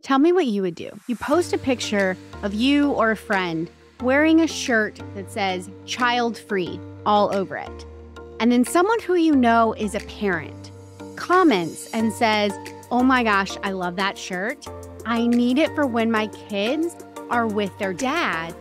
Tell me what you would do. You post a picture of you or a friend wearing a shirt that says Childfree all over it. And then someone who you know is a parent comments and says, "Oh my gosh, I love that shirt. I need it for when my kids are with their dad."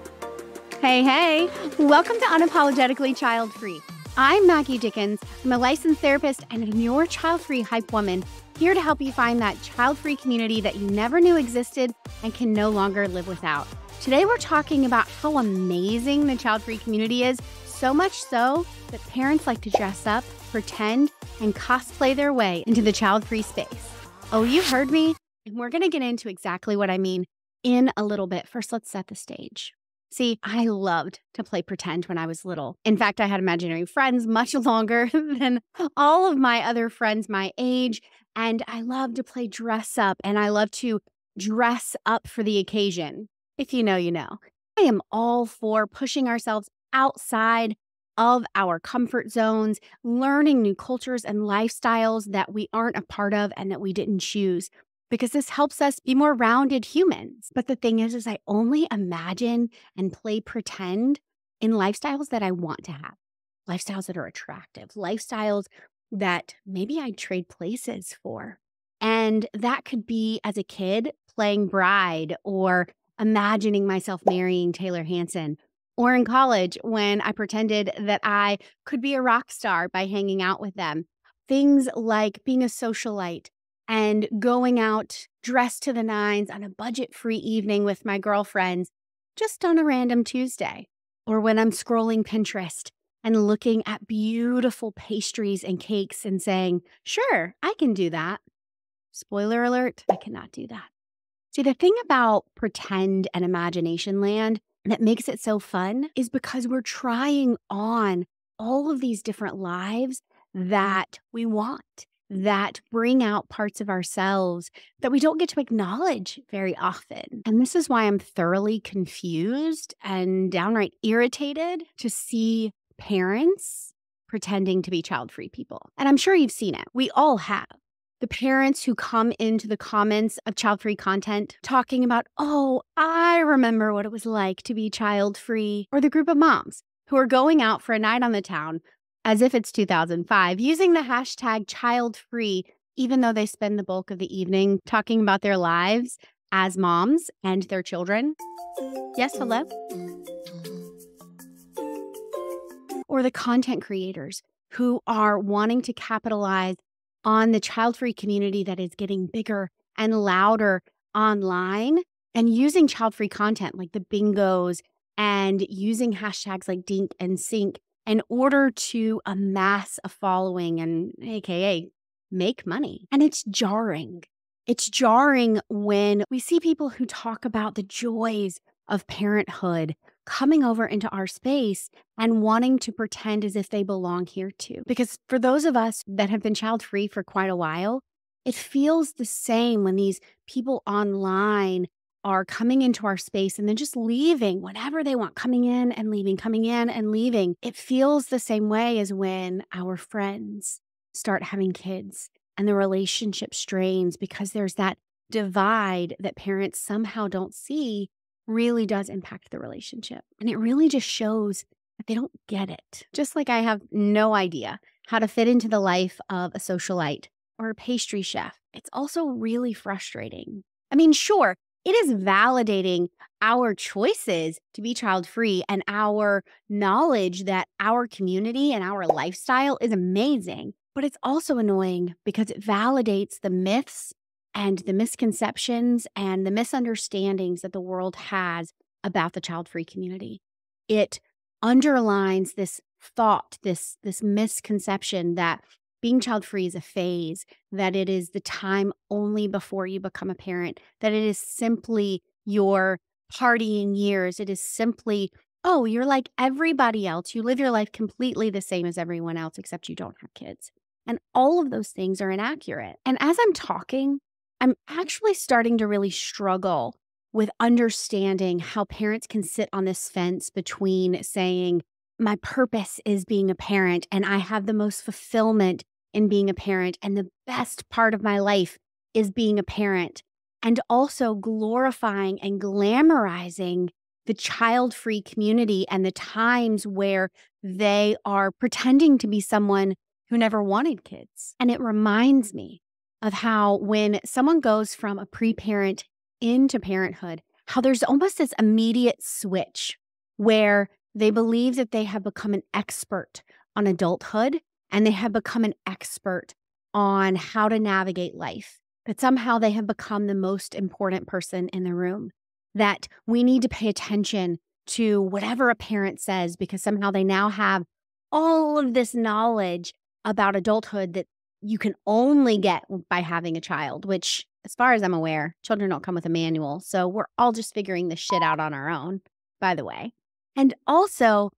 Hey, welcome to Unapologetically Childfree. I'm Maggie Dickens. I'm a licensed therapist and I'm your child-free hype woman, here to help you find that child-free community that you never knew existed and can no longer live without. Today, we're talking about how amazing the child-free community is, so much so that parents like to dress up, pretend, and cosplay their way into the child-free space. Oh, you heard me. And we're going to get into exactly what I mean in a little bit. First, let's set the stage. See, I loved to play pretend when I was little. In fact, I had imaginary friends much longer than all of my other friends my age. And I love to play dress up, and I love to dress up for the occasion. If you know, you know. I am all for pushing ourselves outside of our comfort zones, learning new cultures and lifestyles that we aren't a part of and that we didn't choose, because this helps us be more rounded humans. But the thing is I only imagine and play pretend in lifestyles that I want to have, lifestyles that are attractive, lifestyles that maybe I'd trade places for. And that could be, as a kid, playing bride or imagining myself marrying Taylor Hanson, or in college when I pretended that I could be a rock star by hanging out with them. Things like being a socialite and going out dressed to the nines on a budget-free evening with my girlfriends just on a random Tuesday. Or when I'm scrolling Pinterest and looking at beautiful pastries and cakes and saying, sure, I can do that. Spoiler alert, I cannot do that. See, the thing about pretend and imagination land that makes it so fun is because we're trying on all of these different lives that we want, that bring out parts of ourselves that we don't get to acknowledge very often. And this is why I'm thoroughly confused and downright irritated to see parents pretending to be child-free people. And I'm sure you've seen it. We all have. The parents who come into the comments of child-free content talking about, oh, I remember what it was like to be child-free. Or the group of moms who are going out for a night on the town as if it's 2005, using the hashtag child-free, even though they spend the bulk of the evening talking about their lives as moms and their children. Yes, hello? Or the content creators who are wanting to capitalize on the child-free community that is getting bigger and louder online and using child-free content like the bingos and using hashtags like Dink and Sync in order to amass a following and AKA make money. And it's jarring. It's jarring when we see people who talk about the joys of parenthood coming over into our space and wanting to pretend as if they belong here too. Because for those of us that have been child-free for quite a while, it feels the same when these people online are coming into our space and then just leaving whenever they want, coming in and leaving, coming in and leaving. It feels the same way as when our friends start having kids and the relationship strains because there's that divide that parents somehow don't see really does impact the relationship. And it really just shows that they don't get it. Just like I have no idea how to fit into the life of a socialite or a pastry chef. It's also really frustrating. I mean, sure, it is validating our choices to be child-free and our knowledge that our community and our lifestyle is amazing. But it's also annoying because it validates the myths and the misconceptions and the misunderstandings that the world has about the child-free community. It underlines this thought, this misconception that being child-free is a phase, that it is the time only before you become a parent, that it is simply your partying years. It is simply, oh, you're like everybody else. You live your life completely the same as everyone else, except you don't have kids. And all of those things are inaccurate. And as I'm talking, I'm actually starting to really struggle with understanding how parents can sit on this fence between saying, my purpose is being a parent and I have the most fulfillment in being a parent and the best part of my life is being a parent, and also glorifying and glamorizing the child-free community and the times where they are pretending to be someone who never wanted kids. And it reminds me of how when someone goes from a pre-parent into parenthood, how there's almost this immediate switch where they believe that they have become an expert on adulthood and they have become an expert on how to navigate life, that somehow they have become the most important person in the room, that we need to pay attention to whatever a parent says because somehow they now have all of this knowledge about adulthood that you can only get by having a child, which, as far as I'm aware, children don't come with a manual. So we're all just figuring this shit out on our own, by the way. And also,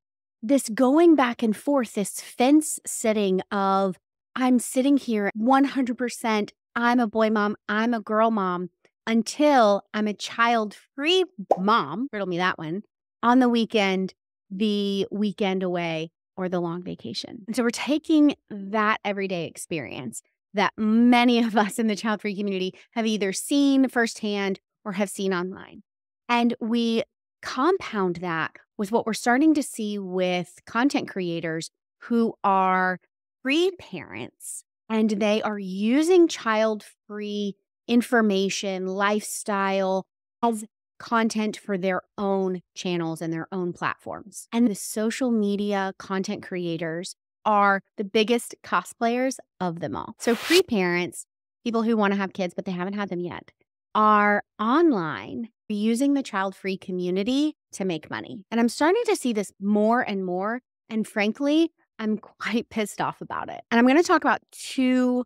this going back and forth, this fence sitting of, I'm sitting here 100%, I'm a boy mom, I'm a girl mom, until I'm a child-free mom, riddle me that one, on the weekend, the weekend away, or the long vacation. And so we're taking that everyday experience that many of us in the child-free community have either seen firsthand or have seen online. And we compound that with what we're starting to see with content creators who are free parents, and they are using child-free information, lifestyle as content for their own channels and their own platforms. And the social media content creators are the biggest cosplayers of them all. So pre-parents, people who want to have kids but they haven't had them yet, are online using the child-free community to make money. And I'm starting to see this more and more. And frankly, I'm quite pissed off about it. And I'm going to talk about two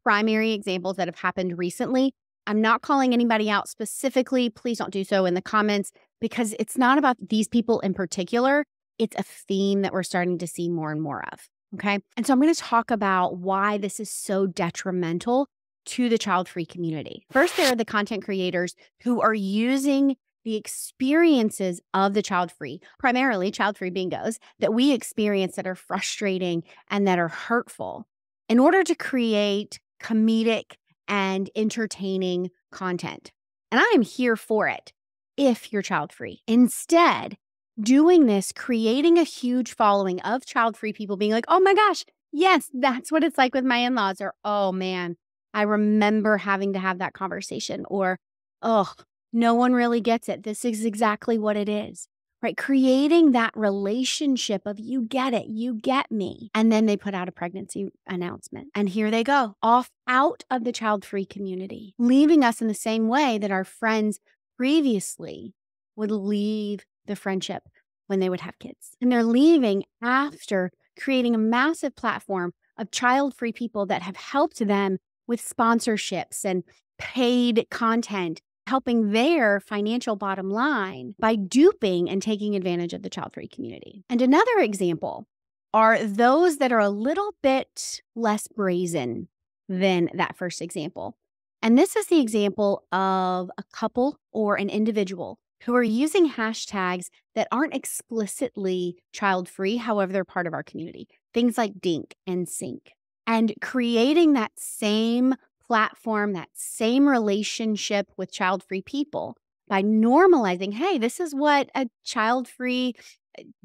primary examples that have happened recently. I'm not calling anybody out specifically. Please don't do so in the comments because it's not about these people in particular. It's a theme that we're starting to see more and more of. Okay. And so I'm going to talk about why this is so detrimental to the child-free community. First, there are the content creators who are using the experiences of the child-free, primarily child-free bingos, that we experience that are frustrating and that are hurtful in order to create comedic and entertaining content. And I am here for it if you're child-free. Instead, doing this, creating a huge following of child-free people being like, oh my gosh, yes, that's what it's like with my in-laws, or oh man, I remember having to have that conversation, or oh, no one really gets it. This is exactly what it is, right? Creating that relationship of you get it, you get me. And then they put out a pregnancy announcement. And here they go, off out of the child-free community, leaving us in the same way that our friends previously would leave the friendship when they would have kids. And they're leaving after creating a massive platform of child-free people that have helped them with sponsorships and paid content, helping their financial bottom line by duping and taking advantage of the child-free community. And another example are those that are a little bit less brazen than that first example. And this is the example of a couple or an individual who are using hashtags that aren't explicitly child-free, however, they're part of our community. Things like dink and sink. And creating that same platform, that same relationship with child-free people by normalizing, hey, this is what a child-free,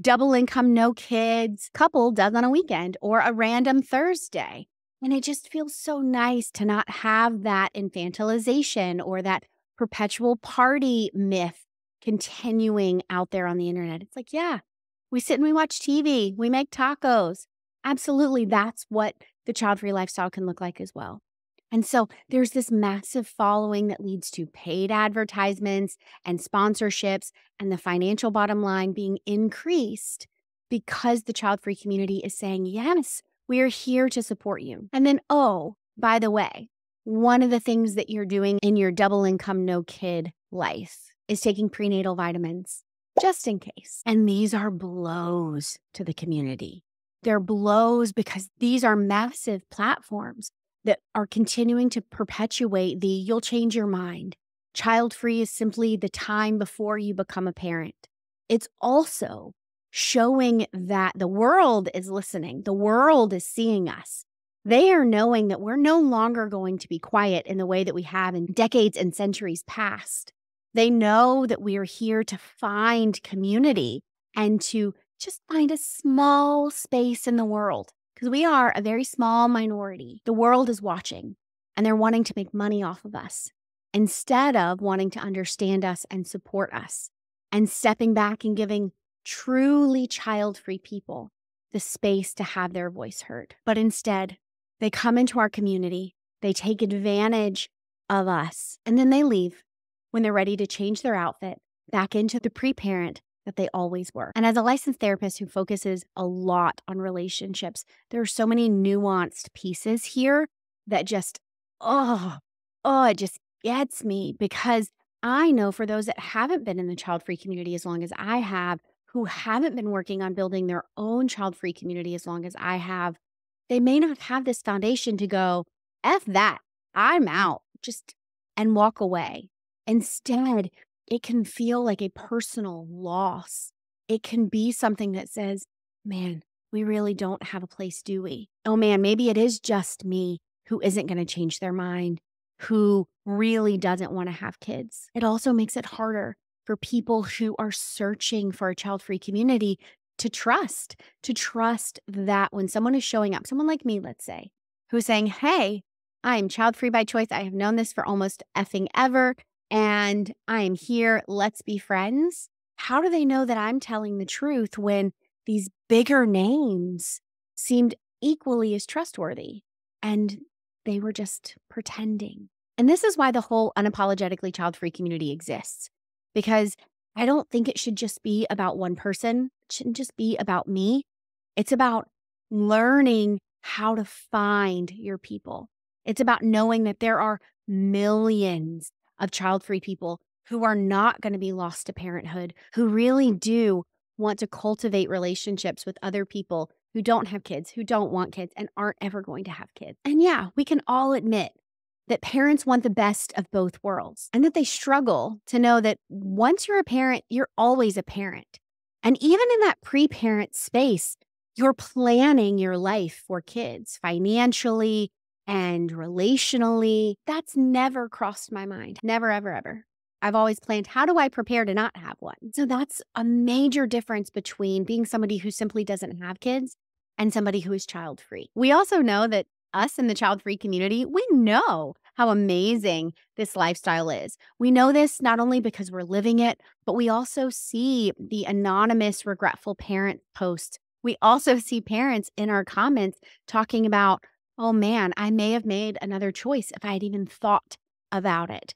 double income, no kids couple does on a weekend or a random Thursday. And it just feels so nice to not have that infantilization or that perpetual party myth continuing out there on the internet. It's like, yeah, we sit and we watch TV, we make tacos. Absolutely, that's what the child-free lifestyle can look like as well. And so there's this massive following that leads to paid advertisements and sponsorships and the financial bottom line being increased because the child-free community is saying, yes, we are here to support you. And then, oh, by the way, one of the things that you're doing in your double income, no kid life is taking prenatal vitamins just in case. And these are blows to the community. They're blows because these are massive platforms that are continuing to perpetuate the you'll change your mind. Child-free is simply the time before you become a parent. It's also showing that the world is listening. The world is seeing us. They are knowing that we're no longer going to be quiet in the way that we have in decades and centuries past. They know that we are here to find community and to just find a small space in the world because we are a very small minority. The world is watching and they're wanting to make money off of us instead of wanting to understand us and support us and stepping back and giving truly child-free people the space to have their voice heard. But instead, they come into our community, they take advantage of us, and then they leave when they're ready to change their outfit back into the pre-parent that they always were. And as a licensed therapist who focuses a lot on relationships, there are so many nuanced pieces here that just, it just gets me because I know for those that haven't been in the child-free community as long as I have, who haven't been working on building their own child-free community as long as I have, they may not have this foundation to go, F that, I'm out, and walk away. Instead, it can feel like a personal loss. It can be something that says, man, we really don't have a place, do we? Oh man, maybe it is just me who isn't going to change their mind, who really doesn't want to have kids. It also makes it harder for people who are searching for a child-free community to trust that when someone is showing up, someone like me, let's say, who's saying, hey, I am child-free by choice. I have known this for almost effing ever, and I am here. Let's be friends. How do they know that I'm telling the truth when these bigger names seemed equally as trustworthy and they were just pretending? And this is why the whole unapologetically child-free community exists, because I don't think it should just be about one person. It shouldn't just be about me. It's about learning how to find your people. It's about knowing that there are millions of child-free people who are not going to be lost to parenthood, who really do want to cultivate relationships with other people who don't have kids, who don't want kids, and aren't ever going to have kids. And yeah, we can all admit that parents want the best of both worlds and that they struggle to know that once you're a parent, you're always a parent. And even in that pre-parent space, you're planning your life for kids financially and relationally. That's never crossed my mind. Never, ever, ever. I've always planned, how do I prepare to not have one? So that's a major difference between being somebody who simply doesn't have kids and somebody who is child-free. We also know that us in the child-free community, we know how amazing this lifestyle is. We know this not only because we're living it, but we also see the anonymous regretful parent posts. We also see parents in our comments talking about, oh man, I may have made another choice if I had even thought about it,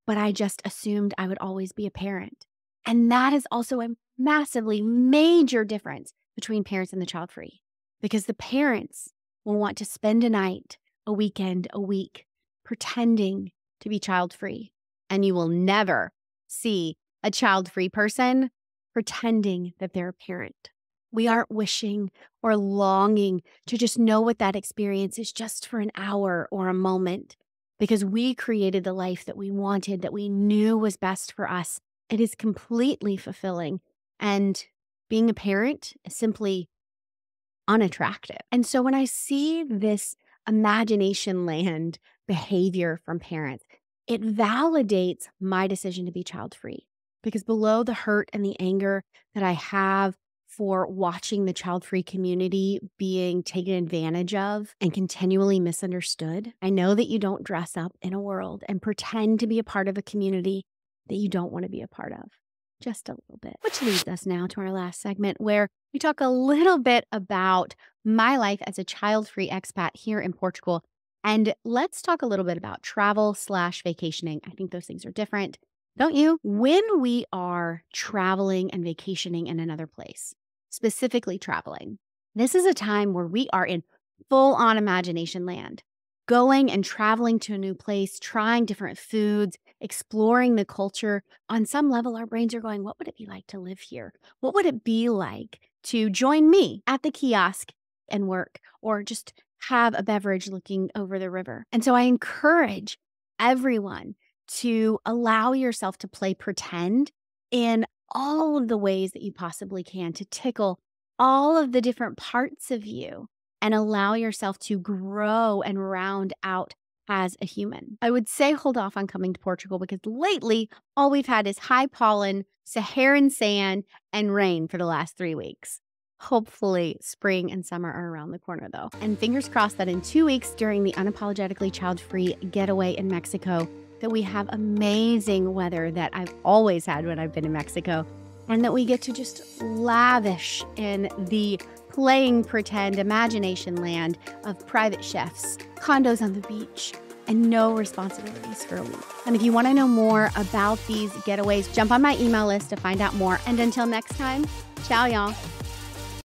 but I just assumed I would always be a parent. And that is also a massively major difference between parents and the child-free, because the parents will want to spend a night, a weekend, a week pretending to be child-free. And you will never see a child-free person pretending that they're a parent. We aren't wishing or longing to just know what that experience is just for an hour or a moment, because we created the life that we wanted, that we knew was best for us. It is completely fulfilling. And being a parent is simply unattractive. And so when I see this imagination land behavior from parents, it validates my decision to be child-free, because below the hurt and the anger that I have for watching the child-free community being taken advantage of and continually misunderstood, I know that you don't dress up in a world and pretend to be a part of a community that you don't want to be a part of. Just a little bit. Which leads us now to our last segment, where we talk a little bit about my life as a child-free expat here in Portugal. And let's talk a little bit about travel/vacationing. I think those things are different, don't you? When we are traveling and vacationing in another place, specifically traveling, this is a time where we are in full-on imagination land. Going and traveling to a new place, trying different foods, exploring the culture. On some level, our brains are going, what would it be like to live here? What would it be like to join me at the kiosk and work, or just have a beverage looking over the river? And so I encourage everyone to allow yourself to play pretend in all of the ways that you possibly can, to tickle all of the different parts of you and allow yourself to grow and round out as a human. I would say hold off on coming to Portugal because lately all we've had is high pollen, Saharan sand, and rain for the last 3 weeks. Hopefully spring and summer are around the corner though. And fingers crossed that in 2 weeks during the Unapologetically Child-Free getaway in Mexico, that we have amazing weather that I've always had when I've been in Mexico, and that we get to just lavish in the playing pretend imagination land of private chefs, condos on the beach, and no responsibilities for a week. And if you want to know more about these getaways, jump on my email list to find out more. And until next time, ciao, y'all.